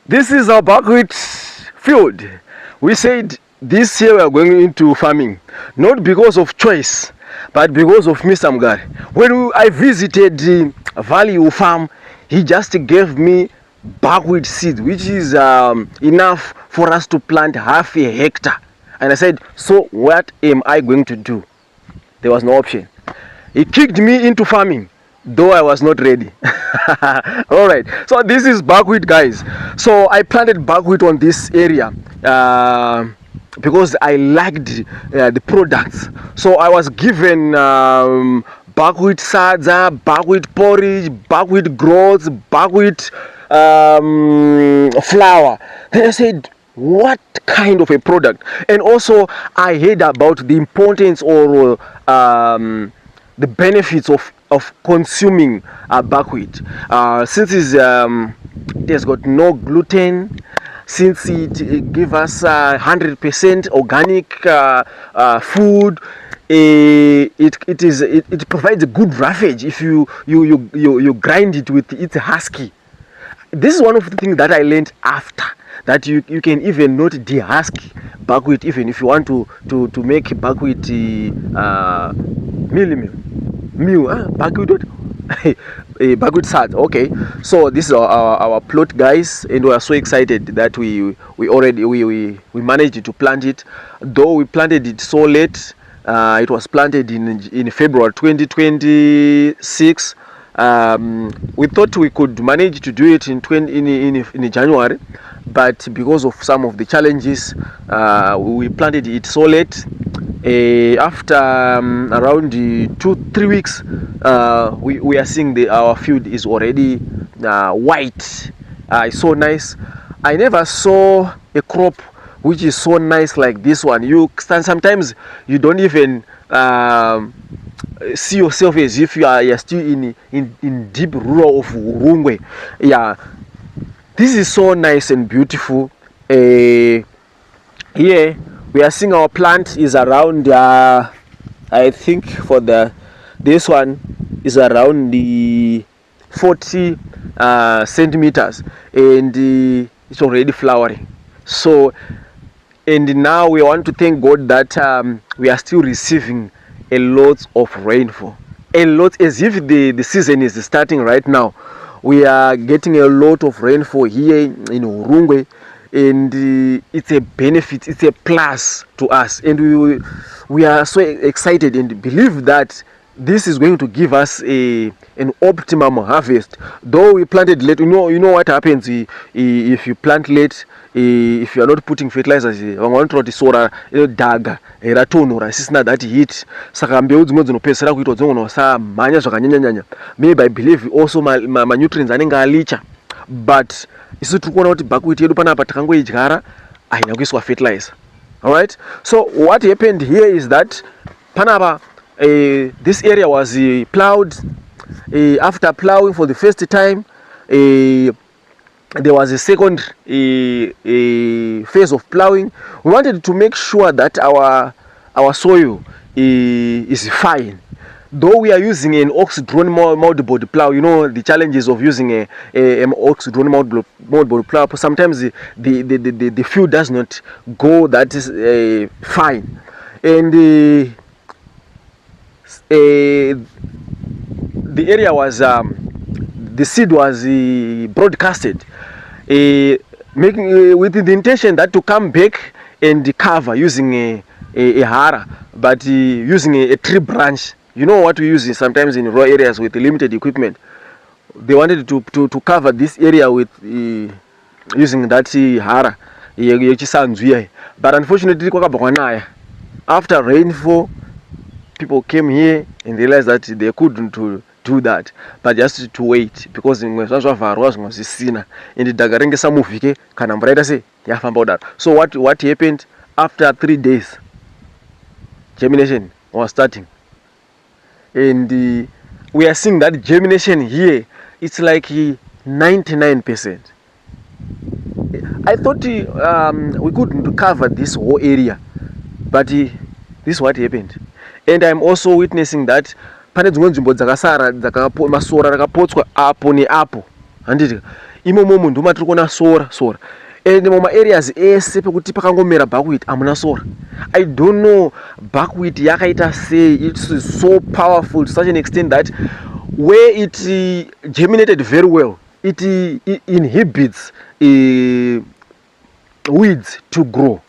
This is our buckwheat field. We said this year we are going into farming, not because of choice, but because of Mr. Mgari. When I visited the Value Farm, he just gave me buckwheat seed, which is enough for us to plant half a hectare. And I said, so what am I going to do? There was no option. He kicked me into farming, though I was not ready. All right, so this is buckwheat, guys. So I planted buckwheat on this area because I liked the products. So I was given buckwheat sadza, buckwheat porridge, buckwheat groats, buckwheat flour. Then I said, what kind of a product? And also I heard about the importance or the benefits of consuming buckwheat, since it has got no gluten, since it gives us 100% organic food. It provides a good roughage if you grind it with its husky. This is one of the things that I learned after, that you can even not dehusk buckwheat even if you want to make buckwheat buckwheat buckwheat salt. Okay, so this is our plot, guys, and we are so excited that we managed to plant it, though we planted it so late. It was planted in February 2026. We thought we could manage to do it in January, but because of some of the challenges, we planted it so late. After around 2-3 weeks, we are seeing our field is already white. It's so nice. I never saw a crop which is so nice like this one. Sometimes you don't even see yourself as if you are still in deep rural of Urungwe. Yeah, this is so nice and beautiful. Here we are seeing our plant is around I think for this one is around the 40 centimeters, and it's already flowering. So, and now we want to thank God that we are still receiving a lot of rainfall. A lot, as if the season is starting right now. We are getting a lot of rainfall here in Urungwe, and it's a benefit, it's a plus to us, and we are so excited and believe that this is going to give us an optimum harvest. Though we planted late, you know what happens if you plant late. If you are not putting fertilizers, sora daga ratonora sisina that heat, saka mbeu dzimwe dzinopesera kuitwa dzinosa manya zvakanyanya. Maybe I believe also my nutrients anenge alicha, but isu tikuona kuti buckwheat yedu panapa takangoidyara haina kuiswa fertilizer. All right, so what happened here is that panapa this area was plowed. After plowing for the first time, there was a second phase of plowing. We wanted to make sure that our soil is fine. Though we are using an ox-drawn moldboard plow, you know the challenges of using an ox-drawn moldboard plow. Sometimes the field does not go that is fine, and the area was the seed was broadcasted, making with the intention that to come back and cover using a hara, but using a tree branch. You know what we use sometimes in rural areas with limited equipment. They wanted to cover this area with using that hara, but unfortunately after rainfall, people came here and realized that they couldn't do that, but just to wait, because in and so what happened after 3 days, germination was starting, and we are seeing that germination here, it's like 99%. I thought we couldn't cover this whole area, but this is what happened. And I'm also witnessing that pane dzimwe nzvimbo dzakasara masora rakapotswa apo neapo handiti, imomo ndoma tiri kuona sora and muma areas ese pekuti pakangomera buckwheat amuna sora. I don't know buckwheat yakaita sei, it's so powerful to such an extent that where it germinated very well, it inhibits weeds to grow.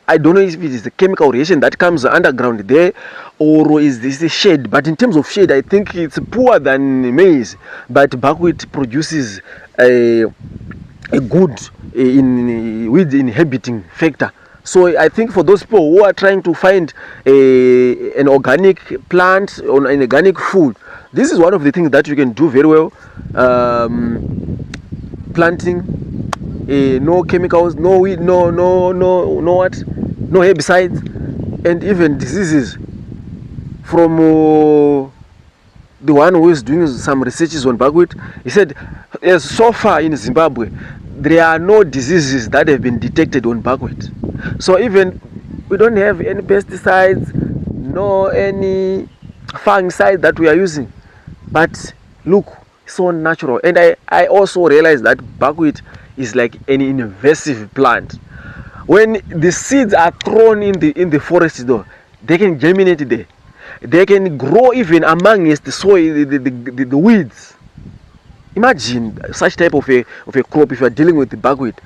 I don't know if it is the chemical reaction that comes underground there, or is this a shade. But in terms of shade, I think it's poorer than maize. But buckwheat produces a good weed inhibiting factor. So I think for those people who are trying to find an organic plant or an organic food, this is one of the things that you can do very well. Planting, no chemicals, no weed, no what, no herbicides, and even diseases. From the one who is doing some researches on buckwheat, he said, as so far in Zimbabwe, there are no diseases that have been detected on buckwheat. So even we don't have any pesticides, no any fungicide that we are using, but look, so natural. And I also realized that buckwheat is like an invasive plant. When the seeds are thrown in the forest though, they can germinate there. They can grow even amongst the soil, the weeds. Imagine such type of a crop if you are dealing with the buckwheat.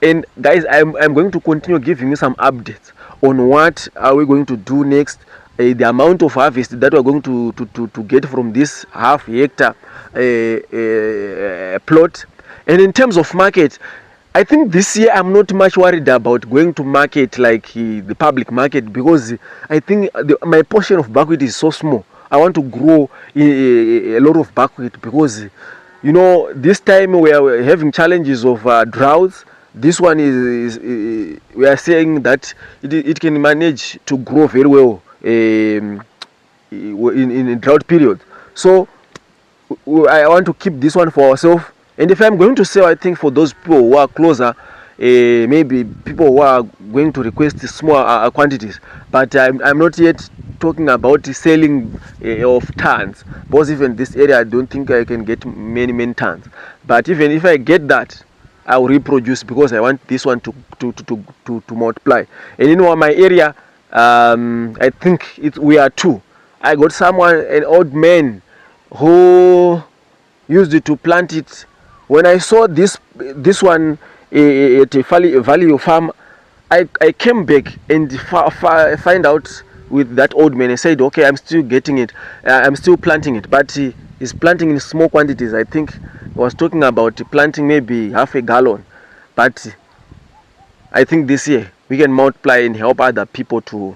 And guys, I'm going to continue giving you some updates on what are we going to do next, the amount of harvest that we're going to get from this half hectare plot. And in terms of market, I think this year I'm not much worried about going to market like the public market, because I think my portion of buckwheat is so small. I want to grow a lot of buckwheat because, you know, this time we are having challenges of droughts. This one is we are saying that it can manage to grow very well in drought period. So I want to keep this one for ourselves. And if I'm going to sell, I think for those people who are closer, maybe people who are going to request small quantities. But I'm not yet talking about selling of tons, because even this area I don't think I can get many tons. But even if I get that, I will reproduce, because I want this one to multiply. And in my area, I think we are two. I got an old man who used it to plant it. When I saw this one at a value farm, I came back and find out with that old man. I said, okay, I'm still getting it, I'm still planting it, but he's planting in small quantities. I think he was talking about planting maybe half a gallon, but I think this year we can multiply and help other people to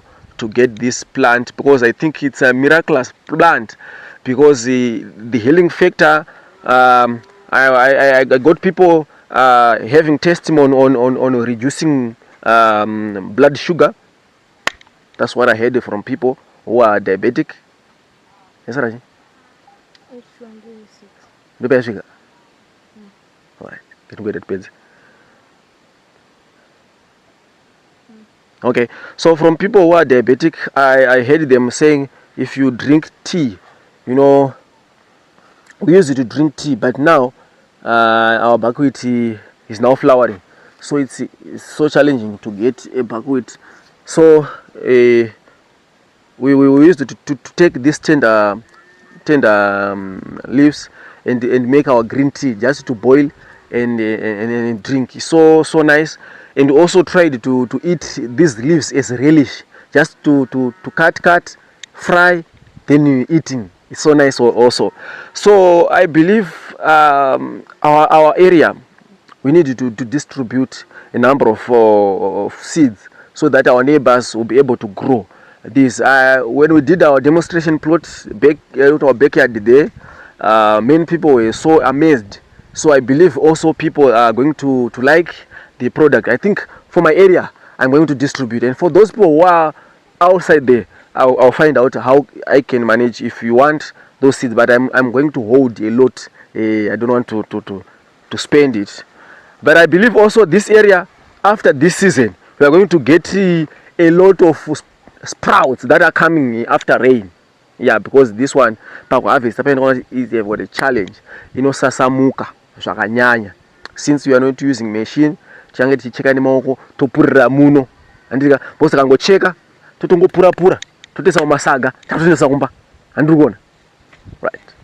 get this plant, because I think it's a miraculous plant, because the healing factor, I got people having testimony on reducing blood sugar. That's what I heard from people who are diabetic. Yes, Raji? H126. Alright, get good at beds. Okay, so from people who are diabetic, I heard them saying, if you drink tea, you know, we used to drink tea, but now our buckwheat is now flowering, so it's so challenging to get a buckwheat. So we used to take this tender leaves and make our green tea, just to boil and drink. It's so nice. And also tried to eat these leaves as a relish, just to cut, fry, then eating. It's so nice also. So I believe our area, we need to distribute a number of seeds, so that our neighbors will be able to grow this. When we did our demonstration plot back at our backyard today, many people were so amazed. So I believe also people are going to like the product. I think for my area, I'm going to distribute, and for those people who are outside there, I'll find out how I can manage if you want those seeds. But I'm going to hold a lot. I don't want to spend it. But I believe also this area, after this season, we are going to get a lot of sprouts that are coming after rain. Yeah, because this one, harvest, is a challenge. You know, sasamuka. zvakanyanya. Since we are not using machine, change ticheka nemaoko topurira muno. Andika bosi kangocheka totongopura pura totoisa mumasaga tatotoisa kumba. Andiri kuona. Right.